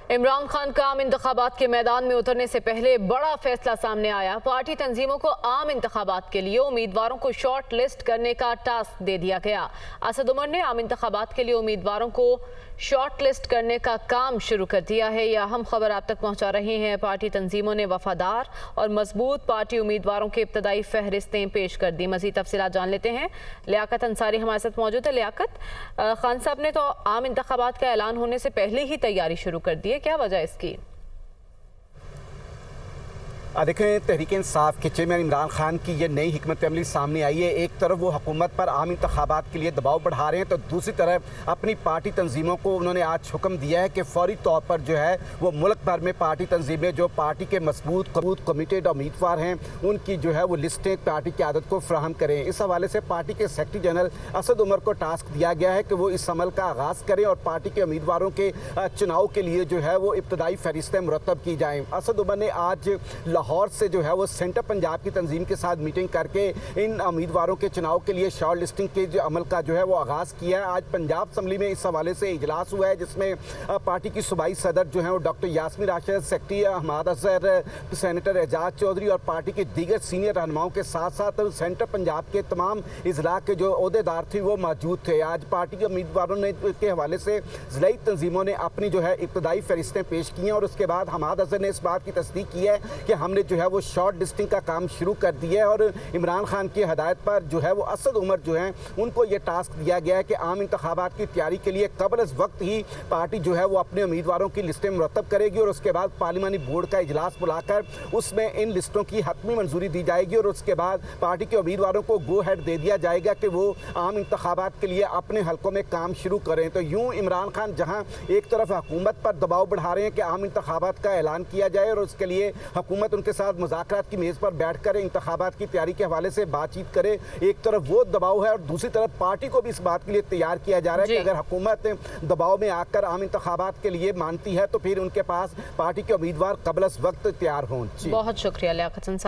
इमरान खान का आम इंतखाबात के मैदान में उतरने से पहले बड़ा फैसला सामने आया। पार्टी तंजीमों को आम इंतखाबात के लिए उम्मीदवारों को शॉर्ट लिस्ट करने का टास्क दे दिया गया। असद उमर ने आम इंतखाबात के लिए उम्मीदवारों को शॉर्ट लिस्ट करने का काम शुरू कर दिया है। यह अहम खबर आप तक पहुंचा रहे हैं। पार्टी तंजीमों ने वफादार और मजबूत पार्टी उम्मीदवारों की इब्तदाई फहरिस्तें पेश कर दी। मज़ीद तफसीलात जान लेते हैं। लियाकत अंसारी हमारे साथ मौजूद है। लियाकत, खान साहब ने तो आम इंतखाबात का ऐलान होने से पहले ही तैयारी शुरू कर दी है, क्या वजह इसकी? देखें, तहरीक इंसाफ के चेयरमैन इमरान खान की ये नई हिकमत अमली सामने आई है। एक तरफ वो हुकूमत पर आम इंतखाबात के लिए दबाव बढ़ा रहे हैं, तो दूसरी तरफ अपनी पार्टी तंजीमों को उन्होंने आज हुक्म दिया है कि फौरी तौर पर जो है वो मुल्क भर में पार्टी तंजीमें जो पार्टी के मजबूत कमिटेड उम्मीदवार हैं उनकी जो है वो लिस्टें पार्टी की आदत को फ्राहम करें। इस हवाले से पार्टी के सेक्रेटरी जनरल असद उमर को टास्क दिया गया है कि वो इस अमल का आगाज़ करें और पार्टी के उम्मीदवारों के चुनाव के लिए जो है वो इब्तदाई फहरिस्तें मुरतब की जाएँ। असद उमर ने आज लाहौर से जो है वो सेंटर पंजाब की तंजीम के साथ मीटिंग करके इन उम्मीदवारों के चुनाव के लिए शॉर्ट लिस्टिंग के जो अमल का जो है वो आगाज़ किया है। आज पंजाब असम्बली में इस हवाले से इजलास हुआ है, जिसमें पार्टी की सूबाई सदर जो है वो doctor Yasmeen Rashid, secretary Hammad Azhar, senator Ejaz Chaudhry और पार्टी के दीगर सीनियर रहनुमाओं के साथ साथ सेंटर पंजाब के तमाम इजला के जो ओहदेदार थे वो मौजूद थे। आज पार्टी के उम्मीदवारों ने के हवाले से ज़िलाई तंजीमों ने अपनी जो है इब्तदाई फहरिस्तें पेश की हैं और उसके बाद हमाद अजहर ने इस बात की तस्दीक की है कि हमने जो है वो शॉर्ट लिस्टिंग का काम शुरू कर दिया है और इमरान खान की हदायत पर जो है वो असद उमर जो है उनको ये टास्क दिया गया है कि आम इंतखाबात की तैयारी के लिए कबल इस वक्त ही पार्टी जो है वो अपने उम्मीदवारों की लिस्टें मुरतब करेगी और उसके बाद पार्लिमानी बोर्ड का इजलास बुलाकर उसमें इन लिस्टों की हतमी मंजूरी दी जाएगी और उसके बाद पार्टी के उम्मीदवारों को गो हेड दे दिया जाएगा कि वो आम इंतखाबात के लिए अपने हलकों में काम शुरू करें। तो यूँ इमरान खान जहाँ एक तरफ हुकूमत पर दबाव बढ़ा रहे हैं कि आम इंतखाबात का ऐलान किया जाए और उसके लिए हुकूमत उनके साथ मुज़ाकरात की मेज़ पर बैठ कर इंतखाबात की तैयारी के हवाले से बातचीत करे, एक तरफ वो दबाव है और दूसरी तरफ पार्टी को भी इस बात के लिए तैयार किया जा रहा है कि अगर हुकूमत दबाव में आकर आम इंतखाबात के लिए मानती है तो फिर उनके पास पार्टी के उम्मीदवार कबल वक्त तैयार हों। बहुत शुक्रिया लियाकत अंसारी।